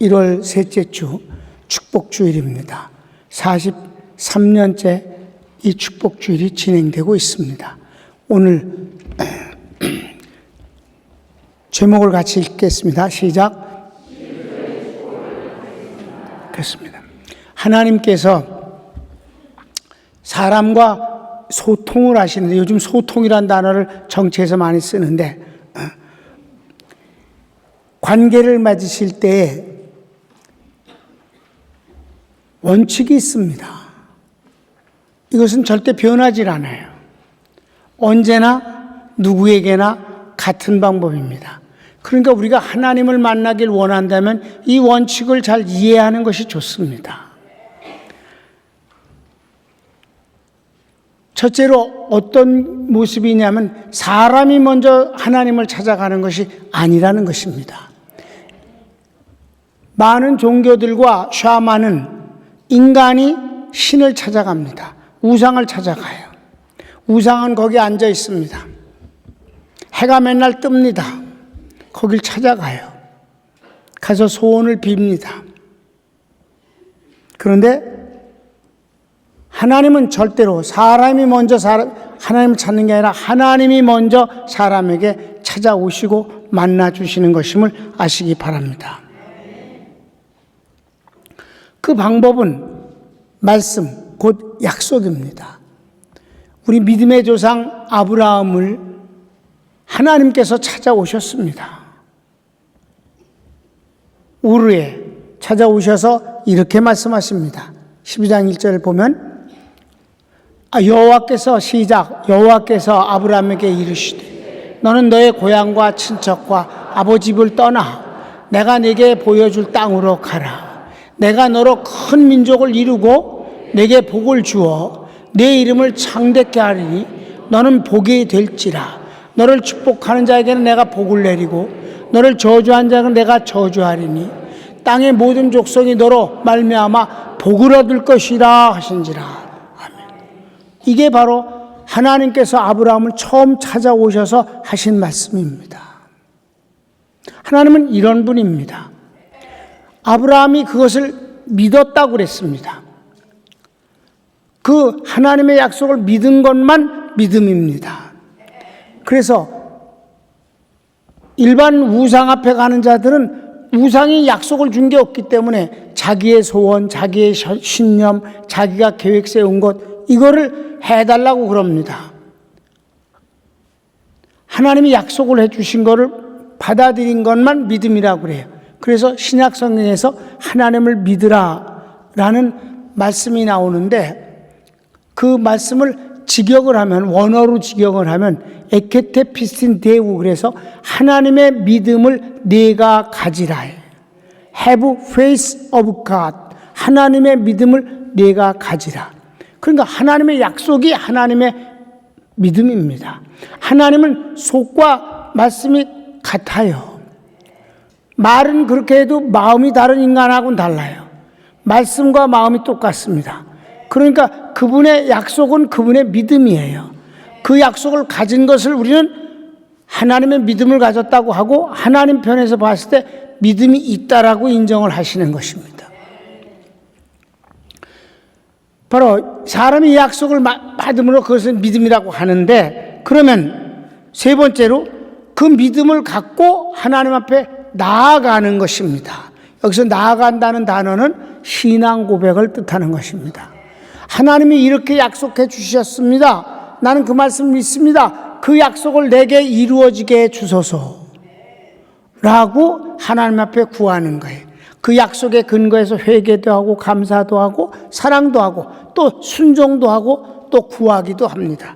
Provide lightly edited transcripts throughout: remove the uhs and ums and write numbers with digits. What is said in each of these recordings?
1월 셋째 주 축복주일입니다. 43년째 이 축복주일이 진행되고 있습니다. 오늘 제목을 같이 읽겠습니다. 시작. 됐습니다. 하나님께서 사람과 소통을 하시는데, 요즘 소통이란 단어를 정치에서 많이 쓰는데, 관계를 맺으실 때에 원칙이 있습니다. 이것은 절대 변하지 않아요. 언제나 누구에게나 같은 방법입니다. 그러니까 우리가 하나님을 만나길 원한다면 이 원칙을 잘 이해하는 것이 좋습니다. 첫째로 어떤 모습이냐면 사람이 먼저 하나님을 찾아가는 것이 아니라는 것입니다. 많은 종교들과 샤만은 인간이 신을 찾아갑니다. 우상을 찾아가요. 우상은 거기 앉아 있습니다. 해가 맨날 뜹니다. 거길 찾아가요. 가서 소원을 빕니다. 그런데 하나님은 절대로 사람이 먼저 하나님을 찾는 게 아니라 하나님이 먼저 사람에게 찾아오시고 만나주시는 것임을 아시기 바랍니다. 그 방법은 말씀, 곧 약속입니다. 우리 믿음의 조상 아브라함을 하나님께서 찾아오셨습니다. 우르에 찾아오셔서 이렇게 말씀하십니다. 12장 1절을 보면 여호와께서 아브라함에게 이르시되 너는 너의 고향과 친척과 아버지 집을 떠나 내가 네게 보여줄 땅으로 가라. 내가 너로 큰 민족을 이루고 내게 복을 주어 내 이름을 창대케 하리니 너는 복이 될지라. 너를 축복하는 자에게는 내가 복을 내리고 너를 저주한 자에게는 내가 저주하리니 땅의 모든 족속이 너로 말미암아 복을 얻을 것이라 하신지라. 아멘. 이게 바로 하나님께서 아브라함을 처음 찾아오셔서 하신 말씀입니다. 하나님은 이런 분입니다. 아브라함이 그것을 믿었다고 그랬습니다. 그 하나님의 약속을 믿은 것만 믿음입니다. 그래서 일반 우상 앞에 가는 자들은 우상이 약속을 준 게 없기 때문에 자기의 소원, 자기의 신념, 자기가 계획 세운 것, 이거를 해달라고 그럽니다. 하나님이 약속을 해주신 것을 받아들인 것만 믿음이라고 그래요. 그래서 신약 성경에서 하나님을 믿으라라는 말씀이 나오는데 그 말씀을 직역을 하면, 원어로 직역을 하면 에케테 피스틴 데우, 그래서 하나님의 믿음을 네가 가지라. Have faith of God. 하나님의 믿음을 네가 가지라. 그러니까 하나님의 약속이 하나님의 믿음입니다. 하나님은 속과 말씀이 같아요. 말은 그렇게 해도 마음이 다른 인간하고는 달라요. 말씀과 마음이 똑같습니다. 그러니까 그분의 약속은 그분의 믿음이에요. 그 약속을 가진 것을 우리는 하나님의 믿음을 가졌다고 하고 하나님 편에서 봤을 때 믿음이 있다라고 인정을 하시는 것입니다. 바로 사람이 이 약속을 받음으로 그것을 믿음이라고 하는데, 그러면 세 번째로 그 믿음을 갖고 하나님 앞에 나아가는 것입니다. 여기서 나아간다는 단어는 신앙 고백을 뜻하는 것입니다. 하나님이 이렇게 약속해 주셨습니다. 나는 그 말씀 믿습니다. 그 약속을 내게 이루어지게 해 주소서 라고 하나님 앞에 구하는 거예요. 그 약속에 근거해서 회개도 하고 감사도 하고 사랑도 하고 또 순종도 하고 또 구하기도 합니다.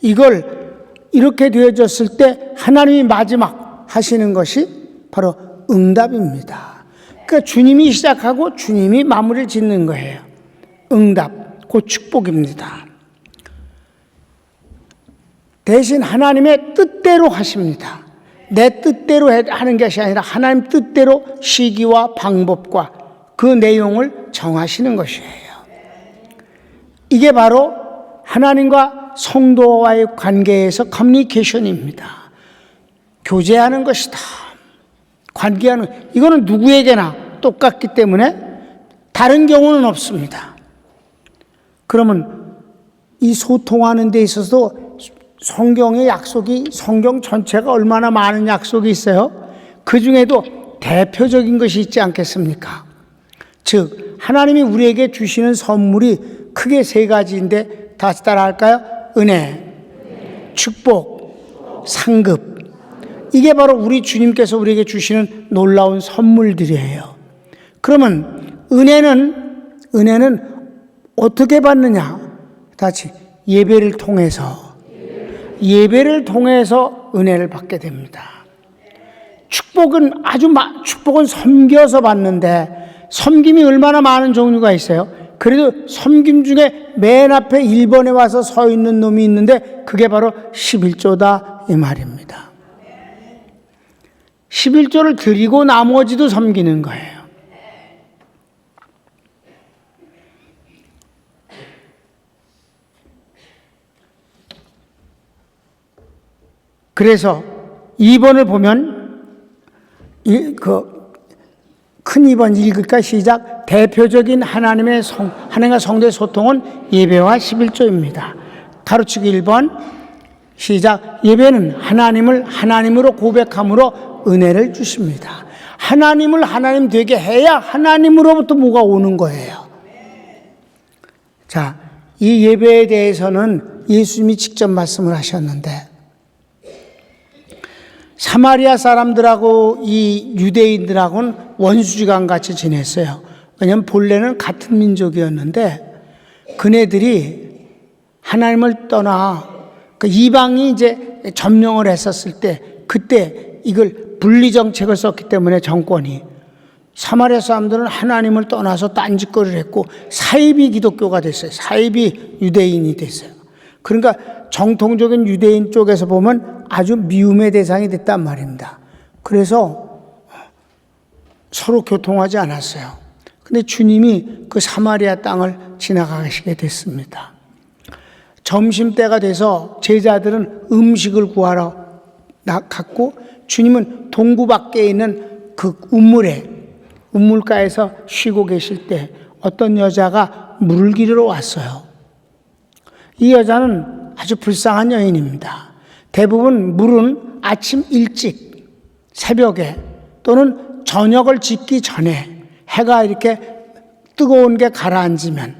이걸 이렇게 되어졌을 때 하나님이 마지막 하시는 것이 바로 응답입니다. 그러니까 주님이 시작하고 주님이 마무리를 짓는 거예요. 응답, 곧 축복입니다. 대신 하나님의 뜻대로 하십니다. 내 뜻대로 하는 것이 아니라 하나님 뜻대로 시기와 방법과 그 내용을 정하시는 것이에요. 이게 바로 하나님과 성도와의 관계에서 커뮤니케이션입니다. 교제하는 것이다. 관계하는, 이거는 누구에게나 똑같기 때문에 다른 경우는 없습니다. 그러면 이 소통하는 데 있어서 성경의 약속이, 성경 전체가 얼마나 많은 약속이 있어요? 그 중에도 대표적인 것이 있지 않겠습니까? 즉 하나님이 우리에게 주시는 선물이 크게 세 가지인데 다시 따라 할까요? 은혜, 축복, 상급. 이게 바로 우리 주님께서 우리에게 주시는 놀라운 선물들이에요. 그러면 은혜는 어떻게 받느냐? 다시 예배를 통해서 은혜를 받게 됩니다. 축복은 축복은 섬겨서 받는데 섬김이 얼마나 많은 종류가 있어요. 그래도 섬김 중에 맨 앞에 1번에 와서 서 있는 놈이 있는데 그게 바로 11조다 이 말입니다. 11조를 드리고 나머지도 섬기는 거예요. 그래서 2번을 보면 큰 2번 읽을까? 시작. 대표적인 하나님과 성도의 소통은 예배와 11조입니다. 가로치기 1번 시작. 예배는 하나님을 하나님으로 고백함으로 은혜를 주십니다. 하나님을 하나님 되게 해야 하나님으로부터 뭐가 오는 거예요. 자, 이 예배에 대해서는 예수님이 직접 말씀을 하셨는데 사마리아 사람들하고 이 유대인들하고는 원수지간 같이 지냈어요. 왜냐하면 본래는 같은 민족이었는데 그네들이 하나님을 떠나 이방이 이제 점령을 했었을 때 그때 이걸 분리정책을 썼기 때문에 정권이 사마리아 사람들은 하나님을 떠나서 딴짓거리를 했고 사이비 기독교가 됐어요. 사이비 유대인이 됐어요. 그러니까 정통적인 유대인 쪽에서 보면 아주 미움의 대상이 됐단 말입니다. 그래서 서로 교통하지 않았어요. 근데 주님이 그 사마리아 땅을 지나가시게 됐습니다. 점심때가 돼서 제자들은 음식을 구하러 갔고 주님은 동구 밖에 있는 그 우물가에서 쉬고 계실 때 어떤 여자가 물을 기르러 왔어요. 이 여자는 아주 불쌍한 여인입니다. 대부분 물은 아침 일찍 새벽에 또는 저녁을 짓기 전에 해가 이렇게 뜨거운 게 가라앉으면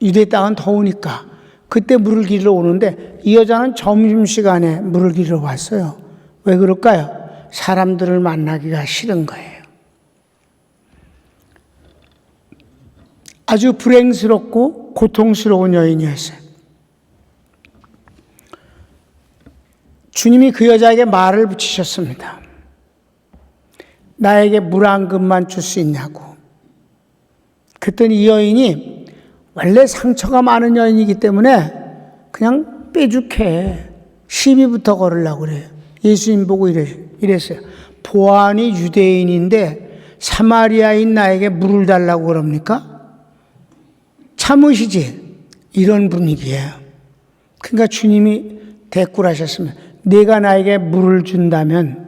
유대 땅은 더우니까 그때 물을 기르러 오는데 이 여자는 점심시간에 물을 기르러 왔어요. 왜 그럴까요? 사람들을 만나기가 싫은 거예요. 아주 불행스럽고 고통스러운 여인이었어요. 주님이 그 여자에게 말을 붙이셨습니다. 나에게 물 한 급만 줄 수 있냐고. 그랬더니 이 여인이 원래 상처가 많은 여인이기 때문에 그냥 빼죽해 시비부터 걸으려고 그래요. 예수님 보고 이랬어요. 보안이 유대인인데 사마리아인 나에게 물을 달라고 그럽니까? 참으시지. 이런 분위기예요. 그러니까 주님이 대꾸하셨으면 네가 나에게 물을 준다면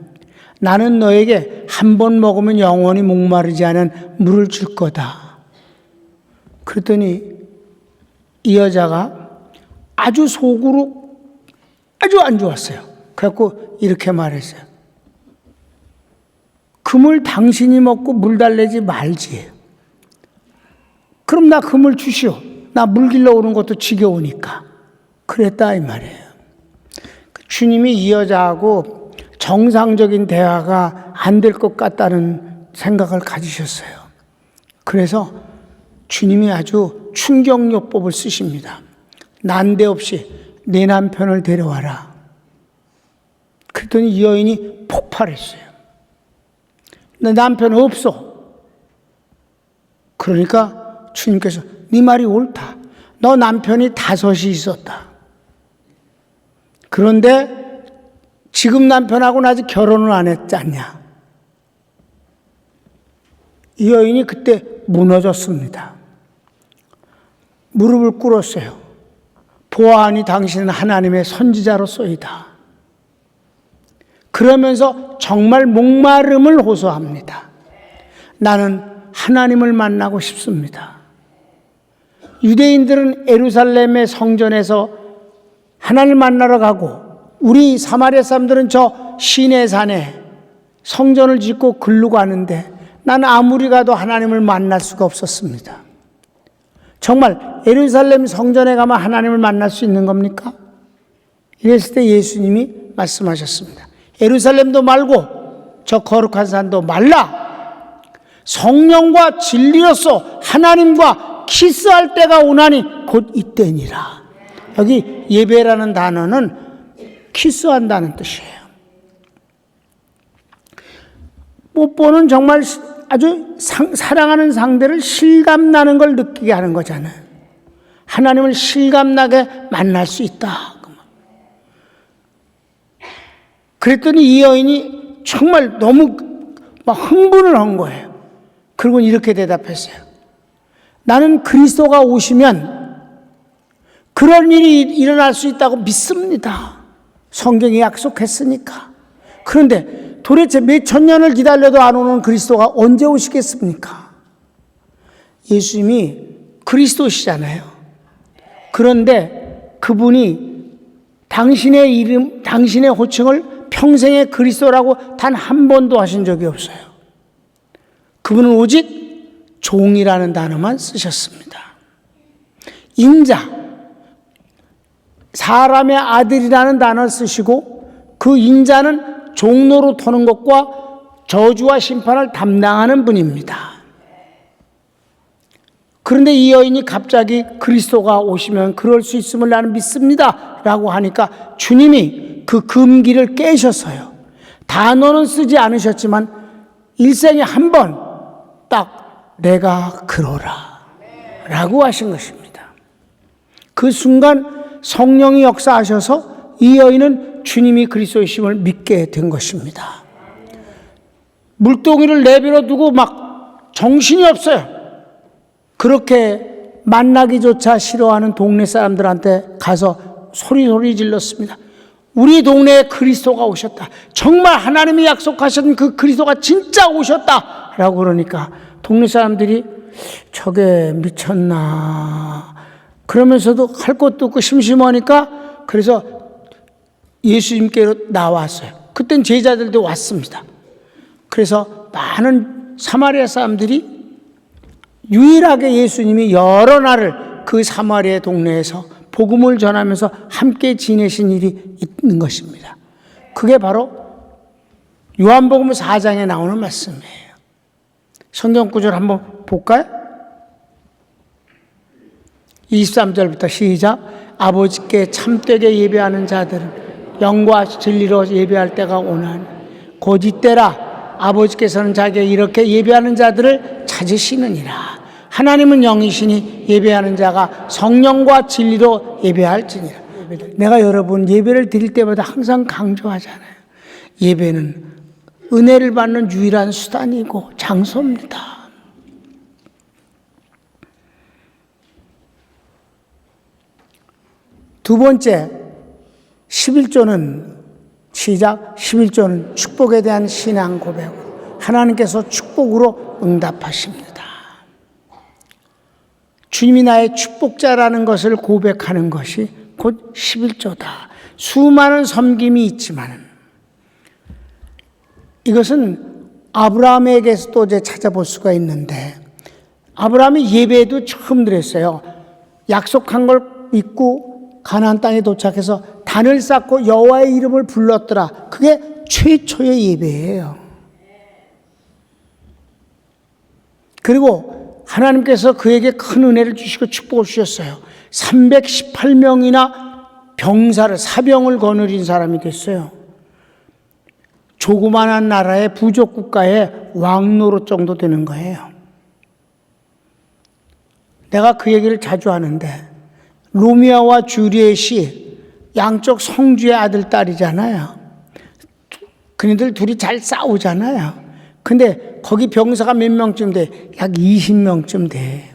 나는 너에게 한 번 먹으면 영원히 목마르지 않은 물을 줄 거다. 그랬더니 이 여자가 아주 속으로 아주 안 좋았어요. 그래갖고 이렇게 말했어요. 그 물 당신이 먹고 물 달래지 말지. 그럼 나 그 물 주시오. 나 물 길러 오는 것도 지겨우니까. 그랬다 이 말이에요. 주님이 이 여자하고 정상적인 대화가 안 될 것 같다는 생각을 가지셨어요. 그래서 주님이 아주 충격요법을 쓰십니다. 난데없이 내 남편을 데려와라. 그랬더니 이 여인이 폭발했어요. 내 남편 없어. 그러니까 주님께서 네 말이 옳다. 너 남편이 5이 있었다. 그런데 지금 남편하고는 아직 결혼을 안 했지 않냐. 이 여인이 그때 무너졌습니다. 무릎을 꿇었어요. 보아하니 당신은 하나님의 선지자로소이다. 그러면서 정말 목마름을 호소합니다. 나는 하나님을 만나고 싶습니다. 유대인들은 예루살렘의 성전에서 하나님을 만나러 가고, 우리 사마리아 사람들은 저 시내산에 성전을 짓고 글로 가는데 나는 아무리 가도 하나님을 만날 수가 없었습니다. 정말 예루살렘 성전에 가면 하나님을 만날 수 있는 겁니까? 이랬을 때 예수님이 말씀하셨습니다. 예루살렘도 말고 저 거룩한 산도 말라. 성령과 진리로서 하나님과 키스할 때가 오나니 곧 이때니라. 여기 예배라는 단어는 키스한다는 뜻이에요. 뽀뽀는 정말 아주 사랑하는 상대를 실감나는 걸 느끼게 하는 거잖아요. 하나님을 실감나게 만날 수 있다. 그랬더니 이 여인이 정말 너무 막 흥분을 한 거예요. 그리고 이렇게 대답했어요. 나는 그리스도가 오시면 그런 일이 일어날 수 있다고 믿습니다. 성경이 약속했으니까. 그런데 도대체 몇천 년을 기다려도 안 오는 그리스도가 언제 오시겠습니까? 예수님이 그리스도시잖아요. 그런데 그분이 당신의 이름, 당신의 호칭을 평생의 그리스도라고 단 한 번도 하신 적이 없어요. 그분은 오직 종이라는 단어만 쓰셨습니다. 인자, 사람의 아들이라는 단어를 쓰시고 그 인자는 종로로 터는 것과 저주와 심판을 담당하는 분입니다. 그런데 이 여인이 갑자기 그리스도가 오시면 그럴 수 있음을 나는 믿습니다 라고 하니까 주님이 그 금기를 깨셨어요. 단어는 쓰지 않으셨지만 일생에 한 번 딱 내가 그러라 라고 하신 것입니다. 그 순간 성령이 역사하셔서 이 여인은 주님이 그리스도이심을 믿게 된 것입니다. 물동이를 내버려 두고 막 정신이 없어요. 그렇게 만나기조차 싫어하는 동네 사람들한테 가서 소리 질렀습니다. 우리 동네에 그리스도가 오셨다. 정말 하나님이 약속하신 그 그리스도가 진짜 오셨다 라고 그러니까 동네 사람들이 저게 미쳤나 그러면서도 할 것도 없고 심심하니까 그래서 예수님께로 나왔어요. 그땐 제자들도 왔습니다. 그래서 많은 사마리아 사람들이 유일하게 예수님이 여러 날을 그 사마리아 동네에서 복음을 전하면서 함께 지내신 일이 있는 것입니다. 그게 바로 요한복음 4장에 나오는 말씀이에요. 성경 구절 한번 볼까요? 23절부터 시작. 아버지께 참되게 예배하는 자들은 영과 진리로 예배할 때가 오나니 곧 이때라. 아버지께서는 자기가 이렇게 예배하는 자들을 찾으시느니라. 하나님은 영이시니 예배하는 자가 성령과 진리로 예배할지니라. 내가 여러분 예배를 드릴 때마다 항상 강조하잖아요. 예배는 은혜를 받는 유일한 수단이고 장소입니다. 두 번째, 11조는 시작. 11조는 축복에 대한 신앙 고백. 하나님께서 축복으로 응답하십니다. 주님이 나의 축복자라는 것을 고백하는 것이 곧 11조다. 수많은 섬김이 있지만 이것은 아브라함에게서도 이제 찾아볼 수가 있는데 아브라함이 예배에도 처음 드렸어요. 약속한 걸 믿고 가나안 땅에 도착해서 단을 쌓고 여호와의 이름을 불렀더라. 그게 최초의 예배예요. 그리고 하나님께서 그에게 큰 은혜를 주시고 축복을 주셨어요. 318명이나 병사를 사병을 거느린 사람이 됐어요. 조그만한 나라의 부족 국가의 왕노릇 정도 되는 거예요. 내가 그 얘기를 자주 하는데 로미오와 줄리엣이 양쪽 성주의 아들 딸이잖아요. 그네들 둘이 잘 싸우잖아요. 근데 거기 병사가 몇 명쯤 돼? 약 20명쯤 돼.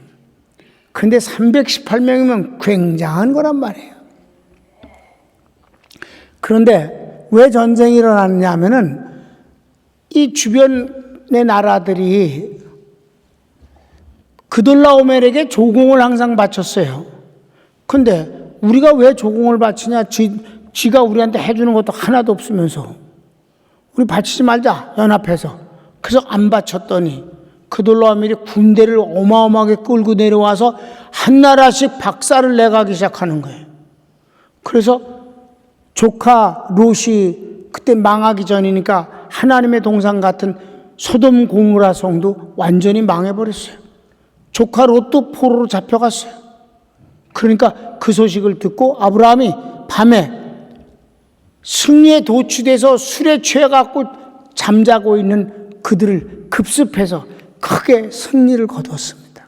근데 318명이면 굉장한 거란 말이에요. 그런데 왜 전쟁이 일어났냐 하면은 이 주변의 나라들이 그돌라오멜에게 조공을 항상 바쳤어요. 근데 우리가 왜 조공을 바치냐? 쥐가 우리한테 해주는 것도 하나도 없으면서 우리 바치지 말자, 연합해서. 그래서 안 바쳤더니 그돌라오멜이 군대를 어마어마하게 끌고 내려와서 한 나라씩 박살을 내가기 시작하는 거예요. 그래서 조카 롯이 그때 망하기 전이니까 하나님의 동산 같은 소돔 고모라 성도 완전히 망해버렸어요. 조카 롯도 포로로 잡혀갔어요. 그러니까 그 소식을 듣고 아브라함이 밤에 승리에 도취돼서 술에 취해갖고 잠자고 있는 그들을 급습해서 크게 승리를 거두었습니다.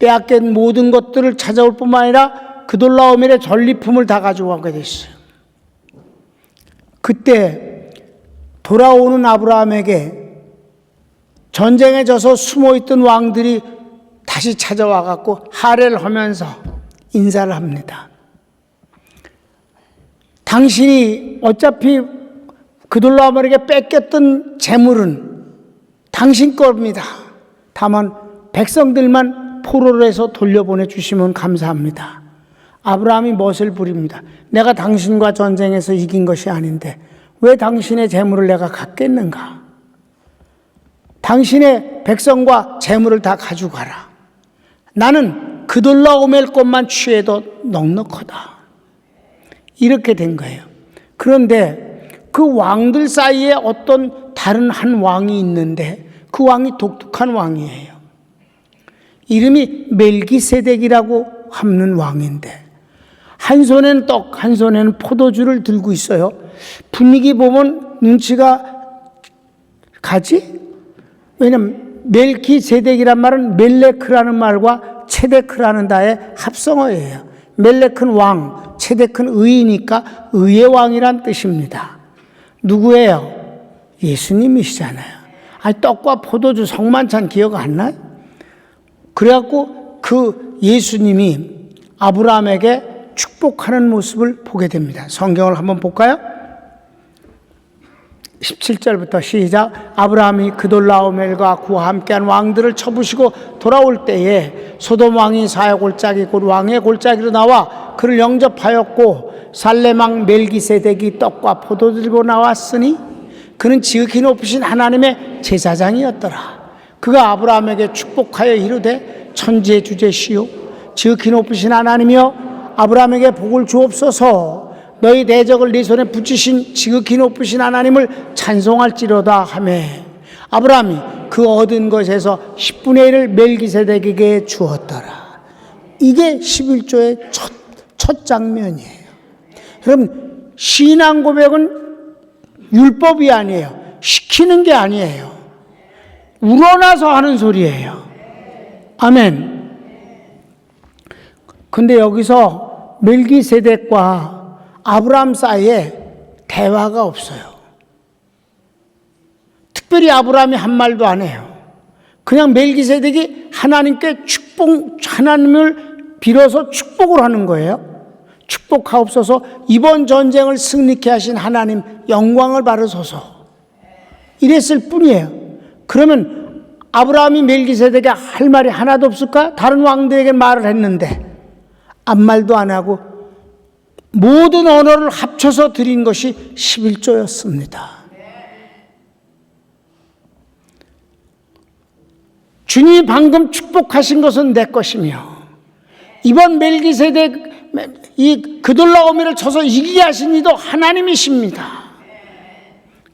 빼앗긴 모든 것들을 찾아올 뿐만 아니라 그돌라오멜의 전리품을 다 가져가게 됐어요. 그때 돌아오는 아브라함에게 전쟁에 져서 숨어있던 왕들이 다시 찾아와갖고 할애를 하면서 인사를 합니다. 당신이 어차피 그돌라오멜에게 뺏겼던 재물은 당신 겁니다. 다만 백성들만 포로로 해서 돌려보내 주시면 감사합니다. 아브라함이 멋을 부립니다. 내가 당신과 전쟁에서 이긴 것이 아닌데 왜 당신의 재물을 내가 갖겠는가? 당신의 백성과 재물을 다 가져가라. 나는 그돌라오멜 것만 취해도 넉넉하다. 이렇게 된 거예요. 그런데 그 왕들 사이에 어떤 다른 한 왕이 있는데 그 왕이 독특한 왕이에요. 이름이 멜기세덱이라고 하는 왕인데 한 손에는 떡, 한 손에는 포도주를 들고 있어요. 분위기 보면 눈치가 가지? 왜냐면 멜기세덱이란 말은 멜레크라는 말과 체데크라는 다의 합성어예요. 멜레크는 왕, 체데크는 의이니까 의의 왕이란 뜻입니다. 누구예요? 예수님이시잖아요. 아니, 떡과 포도주 성만찬 기억 안 나요? 그래갖고 그 예수님이 아브라함에게 축복하는 모습을 보게 됩니다. 성경을 한번 볼까요? 17절부터 시작. 아브라함이 그돌라오멜과 그와 함께한 왕들을 쳐부시고 돌아올 때에 소돔 왕이 사의 골짜기 곧 왕의 골짜기로 나와 그를 영접하였고 살렘 왕 멜기세덱이 떡과 포도 들고 나왔으니 그는 지극히 높으신 하나님의 제사장이었더라. 그가 아브라함에게 축복하여 이르되 천지의 주제시요 지극히 높으신 하나님이여 아브라함에게 복을 주옵소서. 너희 대적을 네 손에 붙이신 지극히 높으신 하나님을 찬송할지로다 하매 아브라함이 그 얻은 것에서 10분의 1을 멜기세덱에게 주었더라. 이게 11조의 첫 장면이에요. 여러분, 신앙 고백은 율법이 아니에요. 시키는 게 아니에요. 우러나서 하는 소리예요. 아멘. 근데 여기서 멜기세덱과 아브라함 사이에 대화가 없어요. 특별히 아브라함이 한 말도 안 해요. 그냥 멜기세덱이 하나님께 하나님을 빌어서 축복을 하는 거예요. 축복하옵소서. 이번 전쟁을 승리케 하신 하나님 영광을 받으소서. 이랬을 뿐이에요. 그러면 아브라함이 멜기세덱에게 할 말이 하나도 없을까? 다른 왕들에게 말을 했는데 아무 말도 안 하고 모든 언어를 합쳐서 드린 것이 11조였습니다. 주님이 방금 축복하신 것은 내 것이며 이번 멜기세덱 이 그돌라오멜을 쳐서 이기게 하신 이도 하나님이십니다.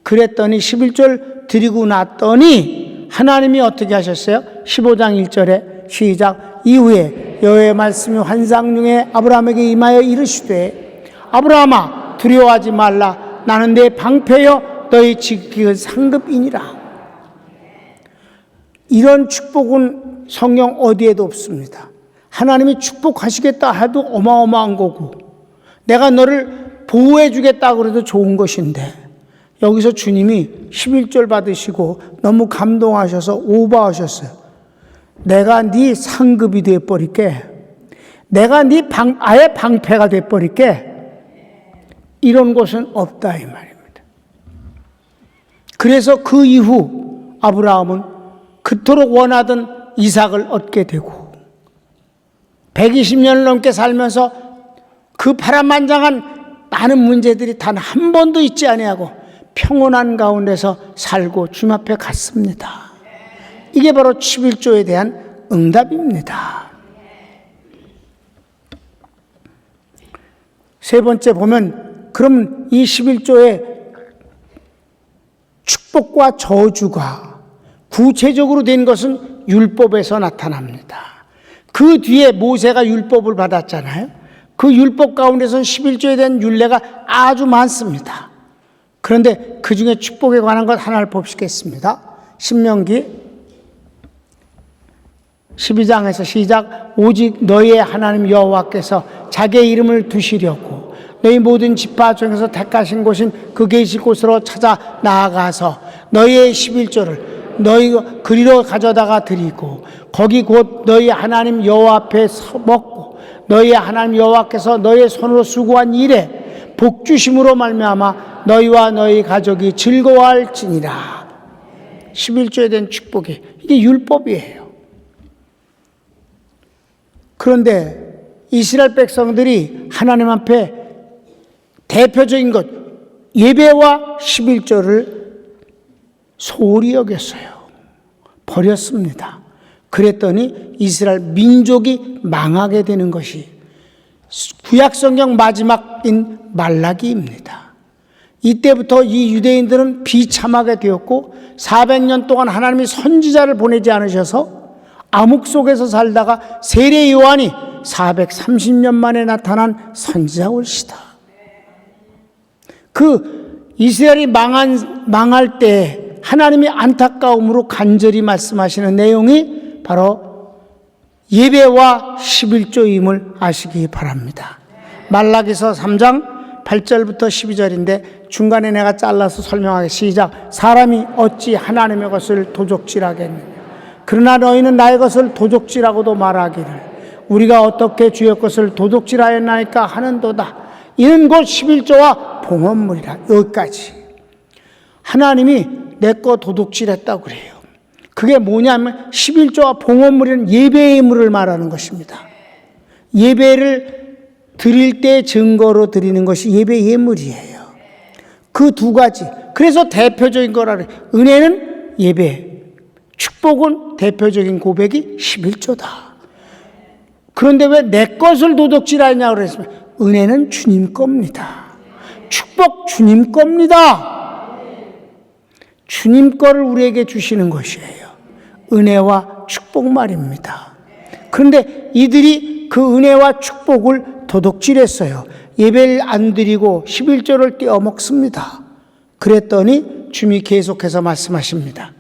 그랬더니 11절 드리고 났더니 하나님이 어떻게 하셨어요? 15장 1절에 시작. 이후에 여호와의 말씀이 환상 중에 아브라함에게 임하여 이르시되 아브라함아 두려워하지 말라. 나는 내 방패여 너희 지키는 상급이니라. 이런 축복은 성경 어디에도 없습니다. 하나님이 축복하시겠다 해도 어마어마한 거고 내가 너를 보호해 주겠다 그래도 좋은 것인데 여기서 주님이 11절 받으시고 너무 감동하셔서 오버하셨어요. 내가 네 상급이 되어버릴게. 내가 네 아예 방패가 되어버릴게. 이런 것은 없다 이 말입니다. 그래서 그 이후 아브라함은 그토록 원하던 이삭을 얻게 되고 120년을 넘게 살면서 그 파란만장한 많은 문제들이 단 한 번도 있지 아니하고 평온한 가운데서 살고 주님 앞에 갔습니다. 이게 바로 11조에 대한 응답입니다. 세 번째 보면 그럼 이 11조의 축복과 저주가 구체적으로 된 것은 율법에서 나타납니다. 그 뒤에 모세가 율법을 받았잖아요. 그 율법 가운데서는 11조에 대한 율례가 아주 많습니다. 그런데 그 중에 축복에 관한 것 하나를 봅시겠습니다. 신명기 12장에서 시작. 오직 너희의 하나님 여호와께서 자기의 이름을 두시려고 너희 모든 지파 중에서 택하신 곳인 그 계실 곳으로 찾아 나아가서 너희의 11조를 너희가 그리로 가져다가 드리고 거기 곧 너희 하나님 여호와 앞에 먹고 너희의 하나님 여호와께서 너희의 손으로 수고한 일에 복 주심으로 말미암아 너희와 너희 가족이 즐거워할지니라. 11조에 대한 축복이 이게 율법이에요. 그런데 이스라엘 백성들이 하나님 앞에 대표적인 것 예배와 11조를 소홀히 여겼어요. 버렸습니다. 그랬더니 이스라엘 민족이 망하게 되는 것이 구약성경 마지막인 말라기입니다. 이때부터 이 유대인들은 비참하게 되었고 400년 동안 하나님이 선지자를 보내지 않으셔서 암흑 속에서 살다가 세례 요한이 430년 만에 나타난 선지자 올시다. 그 이스라엘이 망할 때 하나님이 안타까움으로 간절히 말씀하시는 내용이 바로 예배와 11조임을 아시기 바랍니다. 말라기서 3장 8절부터 12절인데 중간에 내가 잘라서 설명하기 시작. 사람이 어찌 하나님의 것을 도적질하겠느냐. 그러나 너희는 나의 것을 도적질하고도 말하기를 우리가 어떻게 주의 것을 도둑질하였나이까 하는도다. 이는 곧 11조와 봉헌물이라. 여기까지. 하나님이 내 거 도둑질했다고 그래요. 그게 뭐냐면 11조와 봉헌물은 예배의 물을 말하는 것입니다. 예배를 드릴 때 증거로 드리는 것이 예배 예물이에요. 그 두 가지. 그래서 대표적인 거라 그래요. 은혜는 예배, 축복은 대표적인 고백이 11조다. 그런데 왜 내 것을 도둑질하냐고 그랬으면 은혜는 주님 겁니다. 축복 주님 겁니다. 주님 거를 우리에게 주시는 것이에요. 은혜와 축복 말입니다. 그런데 이들이 그 은혜와 축복을 도둑질했어요. 예배를 안 드리고 11조를 떼어먹습니다. 그랬더니 주님이 계속해서 말씀하십니다.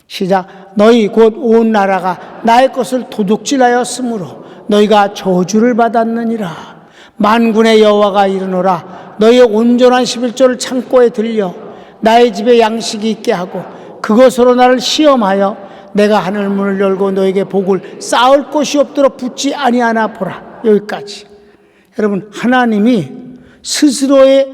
시작. 너희 곧 온 나라가 나의 것을 도둑질하였으므로 너희가 저주를 받았느니라. 만군의 여호와가 이르노라. 너희의 온전한 11조를 창고에 들려 나의 집에 양식이 있게 하고 그것으로 나를 시험하여 내가 하늘 문을 열고 너에게 복을 쌓을 곳이 없도록 붙지 아니하나 보라. 여기까지. 여러분, 하나님이 스스로의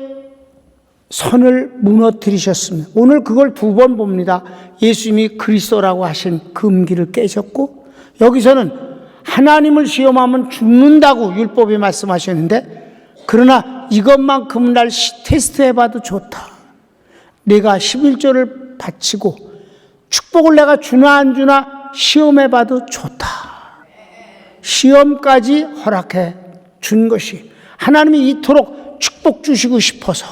선을 무너뜨리셨습니다. 오늘 그걸 두 번 봅니다. 예수님이 그리스도라고 하신 금기를 깨셨고 여기서는 하나님을 시험하면 죽는다고 율법이 말씀하셨는데 그러나 이것만큼은 날 테스트해봐도 좋다. 내가 11조를 바치고 축복을 내가 주나 안 주나 시험해봐도 좋다. 시험까지 허락해 준 것이 하나님이 이토록 축복 주시고 싶어서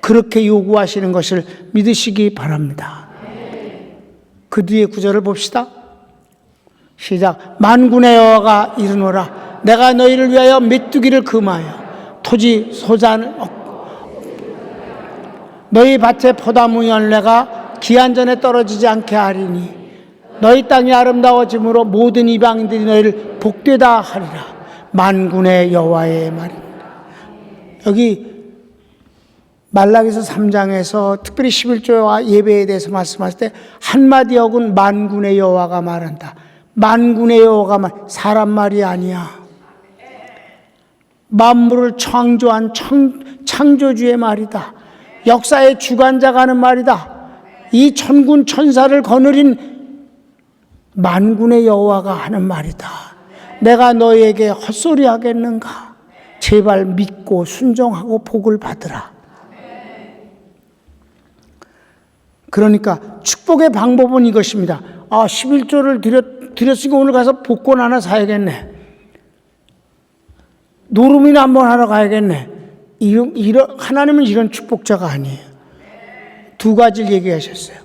그렇게 요구하시는 것을 믿으시기 바랍니다. 그 뒤에 구절을 봅시다. 시작. 만군의 여호와가 이르노라. 내가 너희를 위하여 메뚜기를 금하여 토지 소산을 너희 밭에 포도무 열매가 기한 전에 떨어지지 않게 하리니 너희 땅이 아름다워짐으로 모든 이방인들이 너희를 복되다 하리라. 만군의 여호와의 말입니다. 여기 말라기서 3장에서 특별히 11조와 예배에 대해서 말씀하실 때 한마디 어군 만군의 여호와가 말한다. 만군의 여호와가 사람 말이 아니야. 만물을 창조한 창조주의 말이다. 역사의 주관자가 하는 말이다. 이 천군 천사를 거느린 만군의 여호와가 하는 말이다. 내가 너희에게 헛소리 하겠는가? 제발 믿고 순종하고 복을 받으라. 그러니까 축복의 방법은 이것입니다. 11조를 드렸으니까 오늘 가서 복권 하나 사야겠네. 노름이나 한번 하러 가야겠네. 하나님은 이런 축복자가 아니에요. 두 가지를 얘기하셨어요.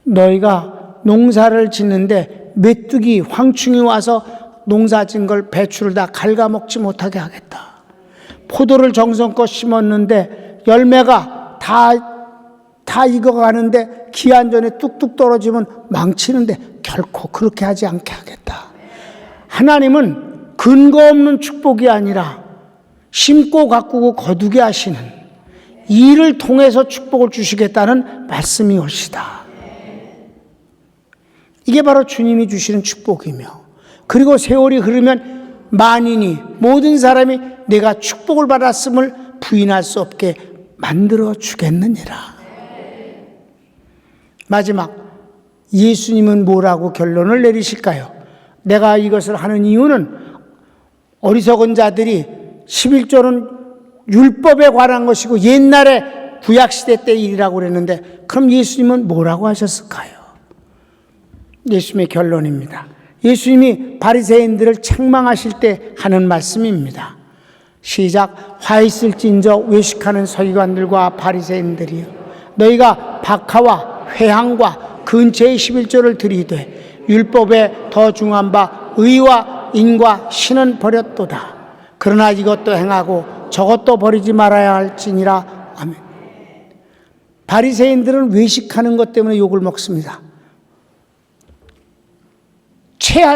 너희가 농사를 짓는데 메뚜기, 황충이 와서 농사 짓는 걸 배추를 다 갉아먹지 못하게 하겠다. 포도를 정성껏 심었는데 열매가 다 익어가는데 기한 전에 뚝뚝 떨어지면 망치는데 결코 그렇게 하지 않게 하겠다. 하나님은 근거 없는 축복이 아니라 심고 가꾸고 거두게 하시는 일을 통해서 축복을 주시겠다는 말씀이 올시다. 이게 바로 주님이 주시는 축복이며, 그리고 세월이 흐르면 만인이, 모든 사람이 내가 축복을 받았음을 부인할 수 없게 만들어 주겠느니라. 마지막, 예수님은 뭐라고 결론을 내리실까요? 내가 이것을 하는 이유는 어리석은 자들이 11조는 율법에 관한 것이고 옛날에 구약시대 때 일이라고 그랬는데, 그럼 예수님은 뭐라고 하셨을까요? 예수님의 결론입니다. 예수님이 바리새인들을 책망하실 때 하는 말씀입니다. 시작. 화 있을진저 외식하는 서기관들과 바리새인들이여, 너희가 박하와 회향과 근처의 11조를 드리되 율법에 더 중한 바 의와 인과 신은 버렸도다. 그러나 이것도 행하고 저것도 버리지 말아야 할지니라. 아멘. 바리새인들은 외식하는 것 때문에 욕을 먹습니다.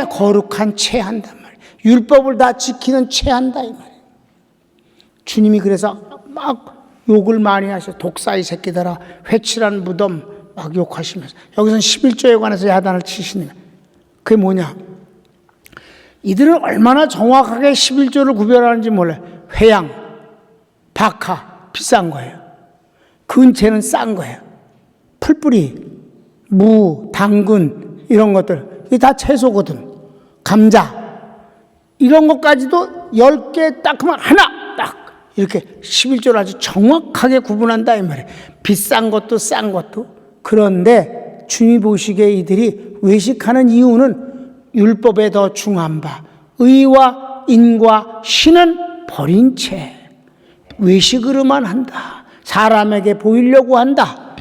거룩한 체한단 말이에요. 율법을 다 지키는 체한다 이 말이에요. 주님이 그래서 막 욕을 많이 하셔. 독사의 새끼들아, 회칠한 무덤 막 욕하시면서, 여기서는 11조에 관해서 야단을 치시는 거예요. 그게 뭐냐? 이들은 얼마나 정확하게 11조를 구별하는지 몰라요. 회양, 박하, 비싼 거예요. 근채는 싼 거예요. 풀뿌리, 무, 당근 이런 것들, 이게 다 채소거든. 감자 이런 것까지도 10개 딱 하면 하나 딱 이렇게 11조를 아주 정확하게 구분한다 이 말이에요. 비싼 것도 싼 것도. 그런데 주님이 보시기에 이들이 외식하는 이유는 율법에 더 중한 바 의와 인과 신은 버린 채 외식으로만 한다. 사람에게 보이려고 한다.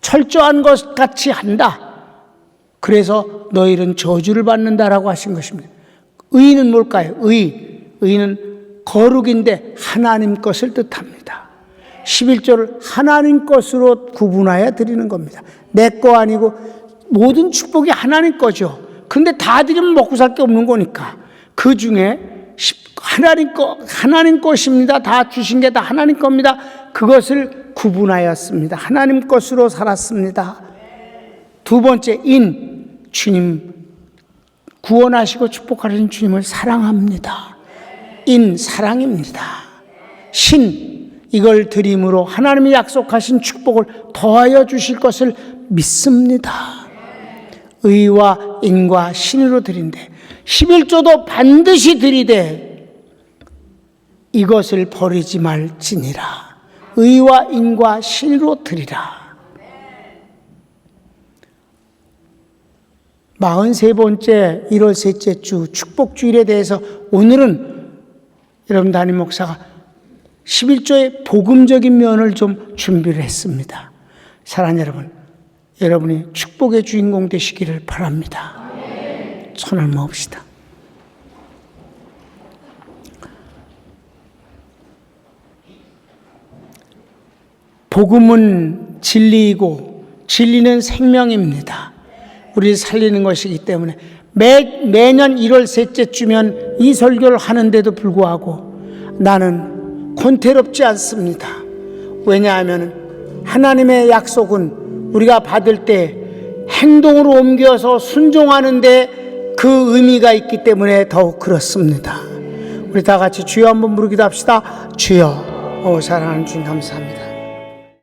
철저한 것 같이 한다. 그래서 너희는 저주를 받는다라고 하신 것입니다. 의는 뭘까요? 의는 거룩인데 하나님 것을 뜻합니다. 11조를 하나님 것으로 구분하여 드리는 겁니다. 내 거 아니고 모든 축복이 하나님 거죠. 근데 다 드리면 먹고 살 게 없는 거니까 그 중에 하나님 것입니다. 다 주신 게 다 하나님 겁니다. 그것을 구분하였습니다. 하나님 것으로 살았습니다. 두 번째, 주님 구원하시고 축복하시는 주님을 사랑합니다. 사랑입니다. 이걸 드림으로 하나님이 약속하신 축복을 더하여 주실 것을 믿습니다. 의와 인과 신으로 드린대. 11조도 반드시 드리되 이것을 버리지 말지니라. 의와 인과 신으로 드리라. 43번째 1월 셋째 주 축복주일에 대해서 오늘은 여러분 담임 목사가 11조의 복음적인 면을 좀 준비를 했습니다. 사랑하는 여러분, 여러분이 축복의 주인공 되시기를 바랍니다. 손을 모읍시다. 복음은 진리이고 진리는 생명입니다. 우리를 살리는 것이기 때문에 매년 1월 셋째 주면 이 설교를 하는데도 불구하고 나는 권태롭지 않습니다. 왜냐하면 하나님의 약속은 우리가 받을 때 행동으로 옮겨서 순종하는데 그 의미가 있기 때문에 더욱 그렇습니다. 우리 다 같이 주여 한번 부르기도 합시다. 주여, 사랑하는 주님 감사합니다.